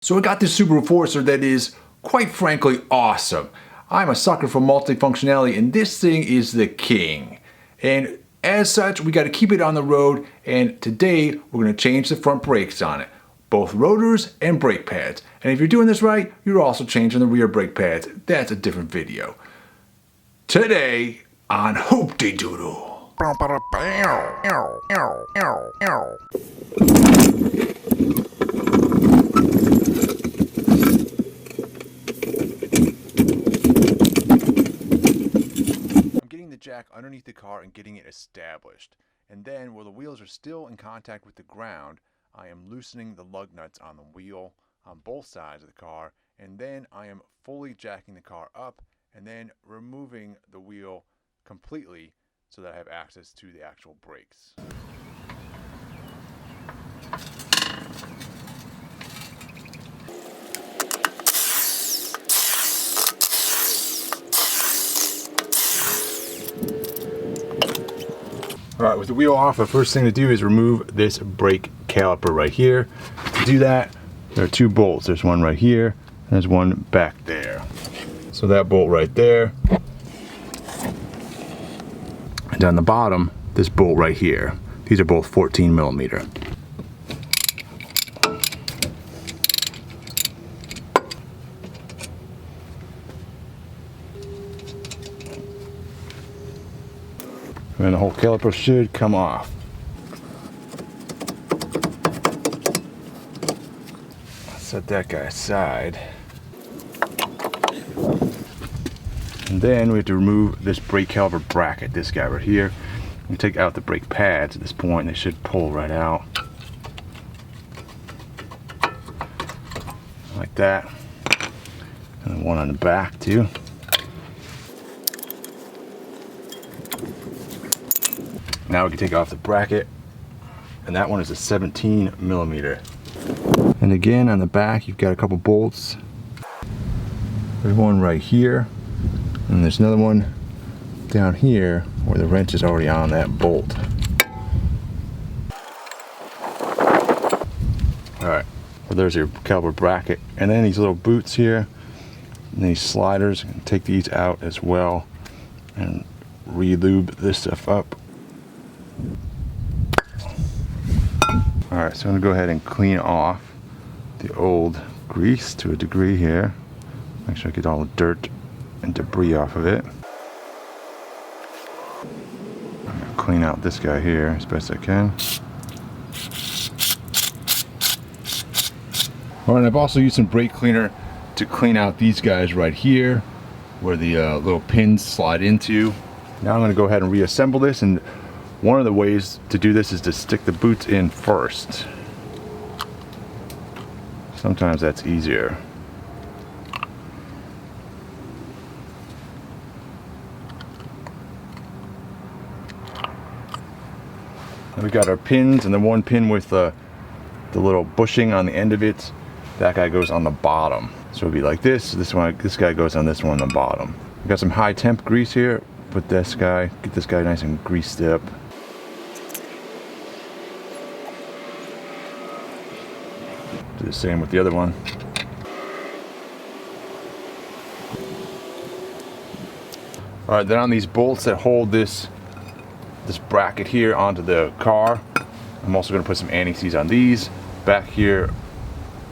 So I got this Subaru Forester that is, quite frankly, awesome. I'm a sucker for multifunctionality, and this thing is the king. And as such, we got to keep it on the road, and today we're going to change the front brakes on it. Both rotors and brake pads. And if you're doing this right, you're also changing the rear brake pads. That's a different video. Today on Hoop-De Doodle. Jack underneath the car and getting it established, and then where the wheels are still in contact with the ground, I am loosening the lug nuts on the wheel on both sides of the car, and then I am fully jacking the car up and then removing the wheel completely so that I have access to the actual brakes. Alright, with the wheel off, the first thing to do is remove this brake caliper right here. To do that, there are two bolts. There's one right here, and there's one back there. So that bolt right there. And down the bottom, this bolt right here. These are both 14 millimeter. And the whole caliper should come off. Let's set that guy aside. And then we have to remove this brake caliper bracket, this guy right here. We take out the brake pads at this point, they should pull right out. Like that. And then one on the back too. Now we can take off the bracket, and that one is a 17 millimeter. And again, on the back, you've got a couple bolts. There's one right here, and there's another one down here where the wrench is already on that bolt. Alright, well there's your caliper bracket, and then these little boots here, and these sliders, you can take these out as well, and re-lube this stuff up. Alright, so I'm going to go ahead and clean off the old grease to a degree here. Make sure I get all the dirt and debris off of it. I'm going to clean out this guy here as best I can. Alright, I've also used some brake cleaner to clean out these guys right here where the little pins slide into. Now I'm going to go ahead and reassemble this, and one of the ways to do this is to stick the boots in first. Sometimes that's easier. And we got our pins, and the one pin with the little bushing on the end of it, that guy goes on the bottom. So it'd be like this. This guy goes on this one on the bottom. We got some high temp grease here. Put this guy, get this guy nice and greased up. Do the same with the other one. Alright, then on these bolts that hold this bracket here onto the car, I'm also going to put some anti-seize on these. Back here,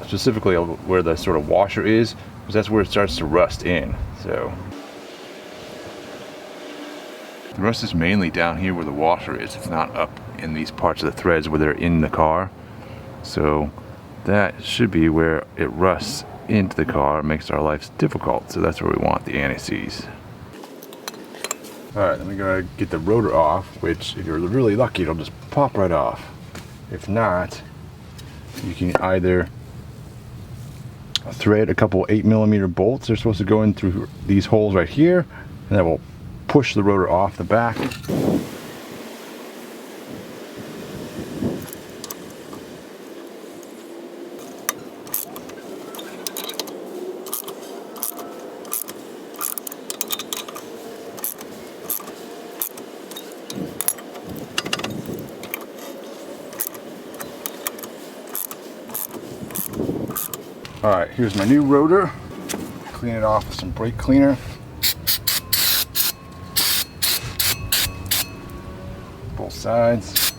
specifically where the sort of washer is, because that's where it starts to rust in. So the rust is mainly down here where the washer is. It's not up in these parts of the threads where they're in the car. So that should be where it rusts into the car and makes our lives difficult. So that's where we want the anti-seize. Alright, then we gotta get the rotor off, which if you're really lucky, it'll just pop right off. If not, you can either thread a couple 8 millimeter bolts. They're supposed to go in through these holes right here, and that will push the rotor off the back. Alright, here's my new rotor. Clean it off with some brake cleaner. Both sides.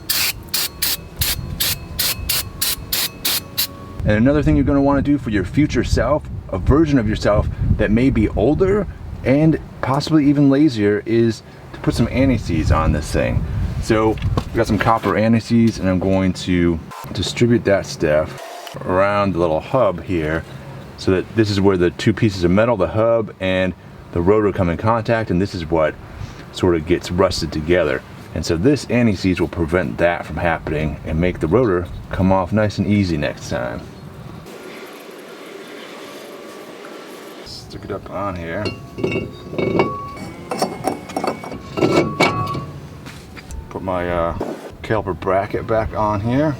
And another thing you're going to want to do for your future self, a version of yourself that may be older and possibly even lazier, is to put some anti-seize on this thing. So I've got some copper anti-seize, and I'm going to distribute that stuff around the little hub here, so that this is where the two pieces of metal, the hub and the rotor, come in contact, and this is what sort of gets rusted together. And so this anti-seize will prevent that from happening and make the rotor come off nice and easy next time. Stick it up on here. Put my caliper bracket back on here.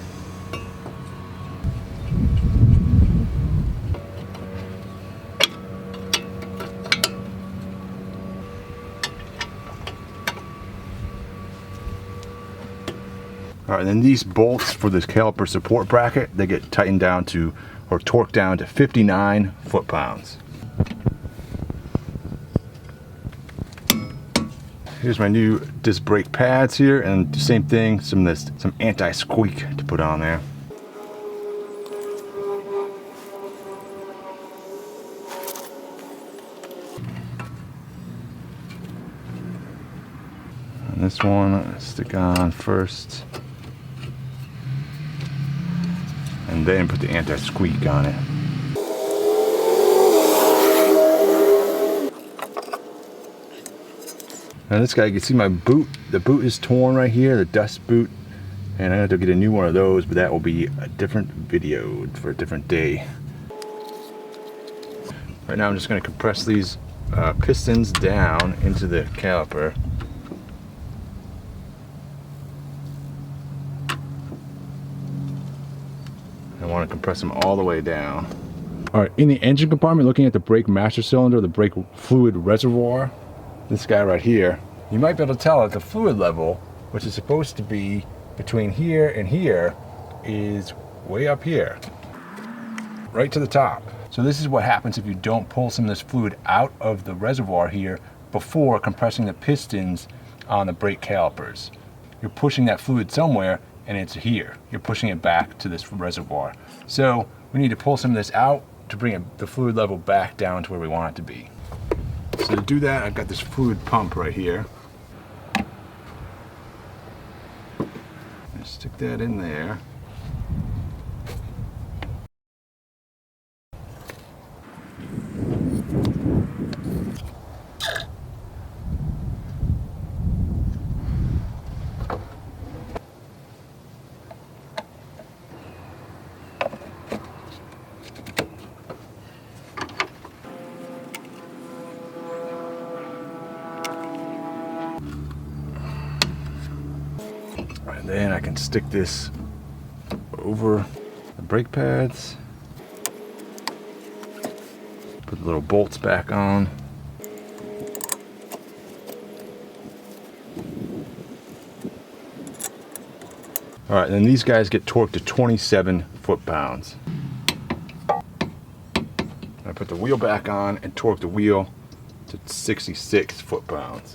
Alright, then these bolts for this caliper support bracket, they get tightened down to, or torqued down to 59 foot-pounds. Here's my new disc brake pads here, and the same thing, some anti-squeak to put on there. And this one, stick on first. And then put the anti-squeak on it. Now this guy, you can see my boot. The boot is torn right here, the dust boot. And I have to get a new one of those, but that will be a different video for a different day. Right now I'm just going to compress these pistons down into the caliper. I want to compress them all the way down. Alright, in the engine compartment, looking at the brake master cylinder, the brake fluid reservoir, this guy right here, you might be able to tell that the fluid level, which is supposed to be between here and here, is way up here, right to the top. So this is what happens if you don't pull some of this fluid out of the reservoir here before compressing the pistons on the brake calipers. You're pushing that fluid somewhere, and it's here. You're pushing it back to this reservoir. So we need to pull some of this out to bring the fluid level back down to where we want it to be. So to do that, I've got this fluid pump right here. Stick that in there. And then I can stick this over the brake pads, put the little bolts back on. Alright, then these guys get torqued to 27 foot-pounds. I put the wheel back on and torque the wheel to 66 foot-pounds.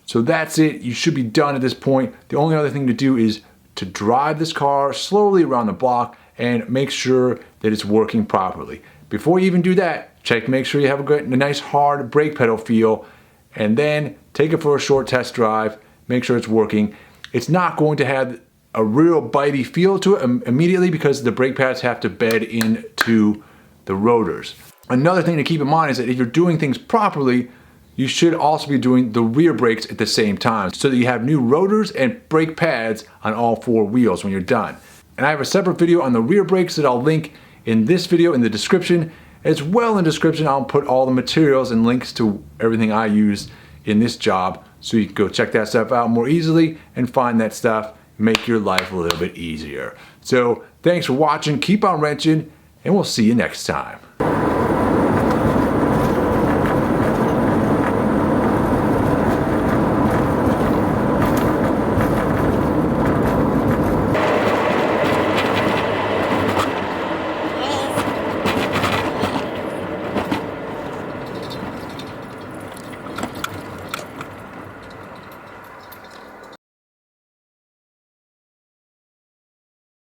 So that's it. You should be done at this point. The only other thing to do is to drive this car slowly around the block and make sure that it's working properly. Before you even do that, check to make sure you have a nice hard brake pedal feel, and then take it for a short test drive, make sure it's working. It's not going to have a real bitey feel to it immediately because the brake pads have to bed into the rotors. Another thing to keep in mind is that if you're doing things properly, you should also be doing the rear brakes at the same time so that you have new rotors and brake pads on all four wheels when you're done. And I have a separate video on the rear brakes that I'll link in this video in the description. as well. In the description, I'll put all the materials and links to everything I use in this job, so you can go check that stuff out more easily and find that stuff, make your life a little bit easier. So thanks for watching, keep on wrenching, and we'll see you next time.